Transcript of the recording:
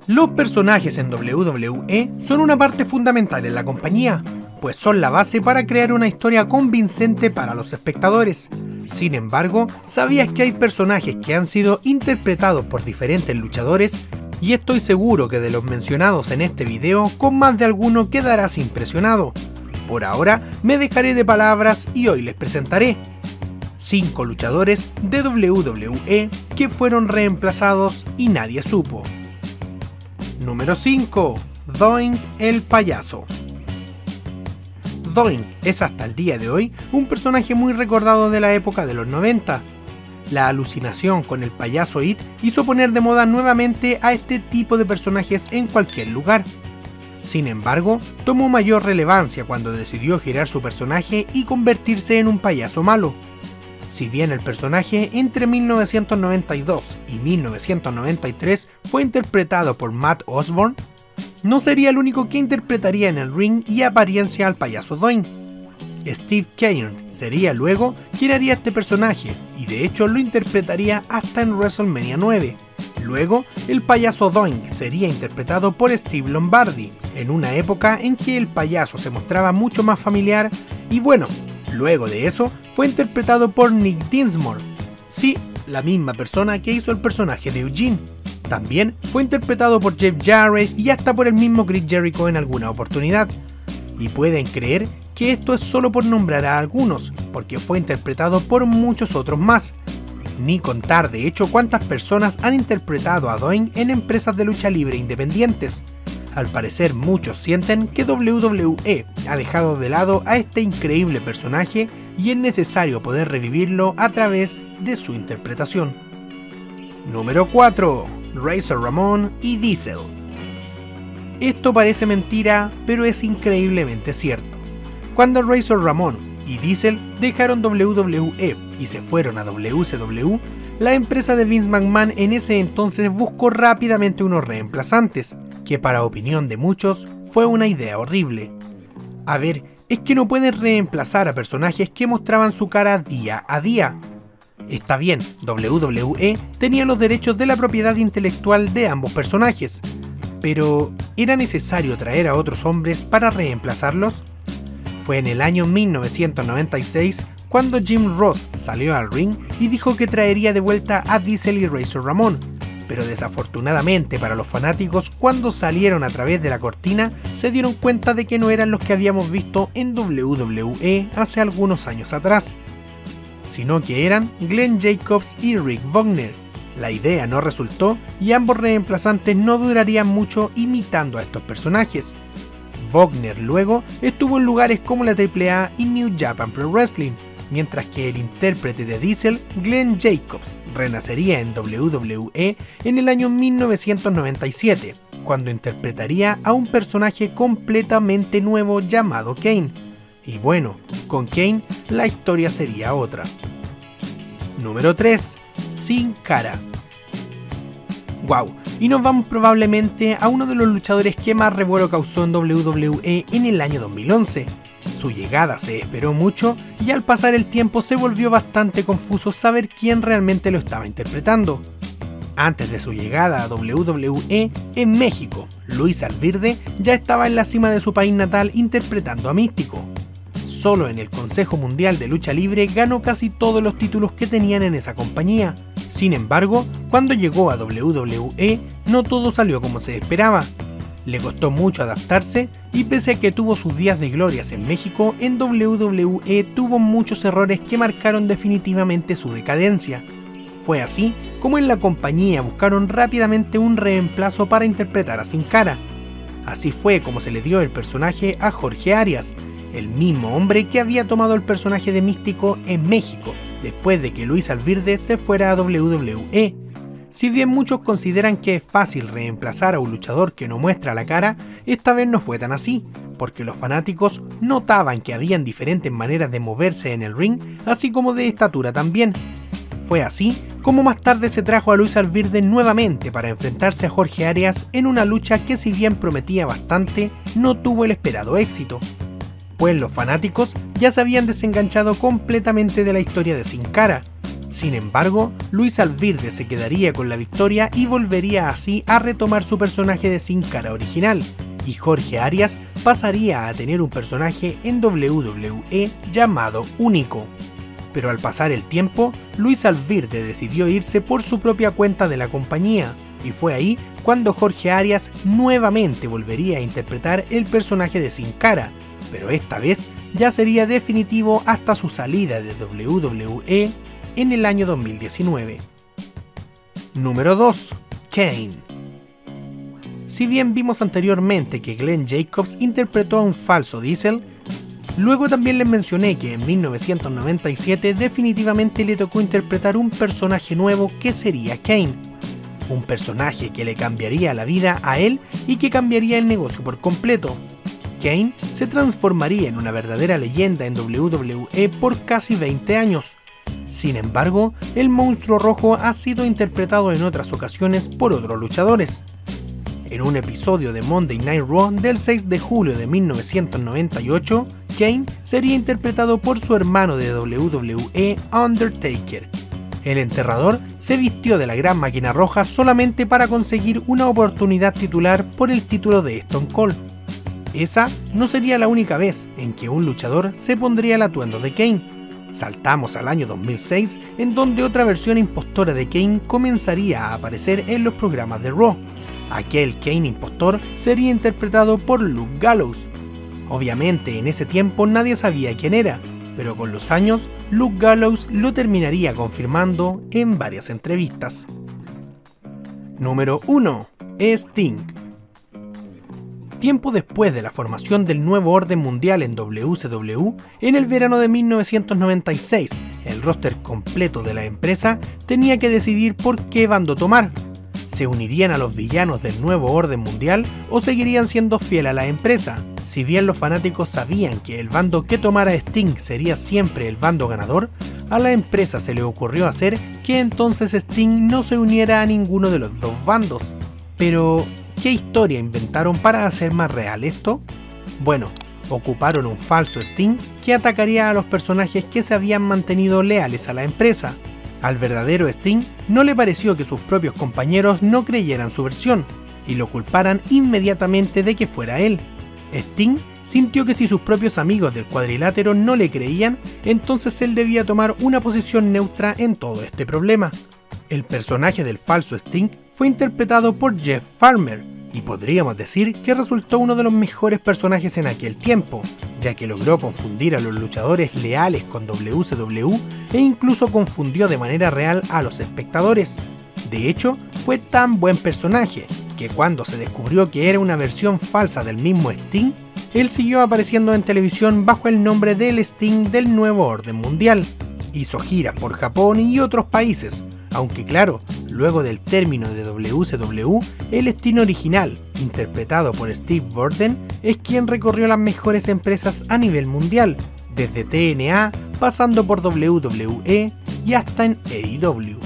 Los personajes en WWE son una parte fundamental en la compañía, pues son la base para crear una historia convincente para los espectadores. Sin embargo, ¿sabías que hay personajes que han sido interpretados por diferentes luchadores? Y estoy seguro que de los mencionados en este video, con más de alguno quedarás impresionado. Por ahora, me dejaré de palabras y hoy les presentaré 5 luchadores de WWE que fueron reemplazados y nadie supo. Número 5. Doink el payaso. Doink es hasta el día de hoy un personaje muy recordado de la época de los 90. La alucinación con el payaso It hizo poner de moda nuevamente a este tipo de personajes en cualquier lugar. Sin embargo, tomó mayor relevancia cuando decidió girar su personaje y convertirse en un payaso malo. Si bien el personaje entre 1992 y 1993 fue interpretado por Matt Osborne, no sería el único que interpretaría en el ring y apariencia al payaso Doink. Steve Keirn sería luego quien haría este personaje, y de hecho lo interpretaría hasta en WrestleMania 9. Luego, el payaso Doink sería interpretado por Steve Lombardi, en una época en que el payaso se mostraba mucho más familiar, y bueno, luego de eso fue interpretado por Nick Dinsmore, sí, la misma persona que hizo el personaje de Eugene. También fue interpretado por Jeff Jarrett y hasta por el mismo Chris Jericho en alguna oportunidad. Y pueden creer que esto es solo por nombrar a algunos, porque fue interpretado por muchos otros más. Ni contar de hecho cuántas personas han interpretado a Doink en empresas de lucha libre independientes. Al parecer muchos sienten que WWE ha dejado de lado a este increíble personaje y es necesario poder revivirlo a través de su interpretación. Número 4. Razor Ramon y Diesel. Esto parece mentira, pero es increíblemente cierto. Cuando Razor Ramon y Diesel dejaron WWE y se fueron a WCW, la empresa de Vince McMahon en ese entonces buscó rápidamente unos reemplazantes, que para opinión de muchos fue una idea horrible. A ver, es que no pueden reemplazar a personajes que mostraban su cara día a día. Está bien, WWE tenía los derechos de la propiedad intelectual de ambos personajes, pero ¿era necesario traer a otros hombres para reemplazarlos? Fue en el año 1996 cuando Jim Ross salió al ring y dijo que traería de vuelta a Diesel y Razor Ramon, pero desafortunadamente para los fanáticos, cuando salieron a través de la cortina se dieron cuenta de que no eran los que habíamos visto en WWE hace algunos años atrás, sino que eran Glenn Jacobs y Rick Bogner. La idea no resultó y ambos reemplazantes no durarían mucho imitando a estos personajes. Bogner luego estuvo en lugares como la AAA y New Japan Pro Wrestling, mientras que el intérprete de Diesel, Glenn Jacobs, renacería en WWE en el año 1997, cuando interpretaría a un personaje completamente nuevo llamado Kane. Y bueno, con Kane la historia sería otra. Número 3. Sin Cara. Wow, y nos vamos probablemente a uno de los luchadores que más revuelo causó en WWE en el año 2011. Su llegada se esperó mucho y al pasar el tiempo se volvió bastante confuso saber quién realmente lo estaba interpretando. Antes de su llegada a WWE en México, Luis Alvirde ya estaba en la cima de su país natal interpretando a Místico. Solo en el Consejo Mundial de Lucha Libre ganó casi todos los títulos que tenían en esa compañía. Sin embargo, cuando llegó a WWE, no todo salió como se esperaba. Le costó mucho adaptarse y pese a que tuvo sus días de glorias en México, en WWE tuvo muchos errores que marcaron definitivamente su decadencia. Fue así como en la compañía buscaron rápidamente un reemplazo para interpretar a Sin Cara. Así fue como se le dio el personaje a Jorge Arias, el mismo hombre que había tomado el personaje de Místico en México, después de que Luis Alvirde se fuera a WWE. Si bien muchos consideran que es fácil reemplazar a un luchador que no muestra la cara, esta vez no fue tan así, porque los fanáticos notaban que habían diferentes maneras de moverse en el ring, así como de estatura también. Fue así como más tarde se trajo a Luis Alvirde nuevamente para enfrentarse a Jorge Arias en una lucha que, si bien prometía bastante, no tuvo el esperado éxito, pues los fanáticos ya se habían desenganchado completamente de la historia de Sin Cara. Sin embargo, Luis Alvirde se quedaría con la victoria y volvería así a retomar su personaje de Sin Cara original, y Jorge Arias pasaría a tener un personaje en WWE llamado Único. Pero al pasar el tiempo, Luis Alvirde decidió irse por su propia cuenta de la compañía, y fue ahí cuando Jorge Arias nuevamente volvería a interpretar el personaje de Sin Cara, pero esta vez ya sería definitivo hasta su salida de WWE en el año 2019. Número 2. Kane. Si bien vimos anteriormente que Glenn Jacobs interpretó a un falso Diesel, luego también les mencioné que en 1997 definitivamente le tocó interpretar un personaje nuevo que sería Kane. Un personaje que le cambiaría la vida a él y que cambiaría el negocio por completo. Kane se transformaría en una verdadera leyenda en WWE por casi 20 años. Sin embargo, el monstruo rojo ha sido interpretado en otras ocasiones por otros luchadores. En un episodio de Monday Night Raw del 6 de julio de 1998, Kane sería interpretado por su hermano de WWE, Undertaker. El enterrador se vistió de la Gran Máquina Roja solamente para conseguir una oportunidad titular por el título de Stone Cold. Esa no sería la única vez en que un luchador se pondría el atuendo de Kane. Saltamos al año 2006, en donde otra versión impostora de Kane comenzaría a aparecer en los programas de Raw. Aquel Kane impostor sería interpretado por Luke Gallows. Obviamente en ese tiempo nadie sabía quién era, pero con los años Luke Gallows lo terminaría confirmando en varias entrevistas. Número 1. Sting. Tiempo después de la formación del nuevo orden mundial en WCW, en el verano de 1996, el roster completo de la empresa tenía que decidir por qué bando tomar. ¿Se unirían a los villanos del nuevo orden mundial o seguirían siendo fieles a la empresa? Si bien los fanáticos sabían que el bando que tomara Sting sería siempre el bando ganador, a la empresa se le ocurrió hacer que entonces Sting no se uniera a ninguno de los dos bandos. Pero, ¿qué historia inventaron para hacer más real esto? Bueno, ocuparon un falso Sting que atacaría a los personajes que se habían mantenido leales a la empresa. Al verdadero Sting no le pareció que sus propios compañeros no creyeran su versión y lo culparan inmediatamente de que fuera él. Sting sintió que si sus propios amigos del cuadrilátero no le creían, entonces él debía tomar una posición neutra en todo este problema. El personaje del falso Sting fue interpretado por Jeff Farmer, y podríamos decir que resultó uno de los mejores personajes en aquel tiempo, ya que logró confundir a los luchadores leales con WCW e incluso confundió de manera real a los espectadores. De hecho, fue tan buen personaje que cuando se descubrió que era una versión falsa del mismo Sting, él siguió apareciendo en televisión bajo el nombre del Sting del nuevo orden mundial. Hizo giras por Japón y otros países, aunque claro, luego del término de WCW, el Sting original, interpretado por Steve Burden, es quien recorrió las mejores empresas a nivel mundial, desde TNA, pasando por WWE y hasta en AEW.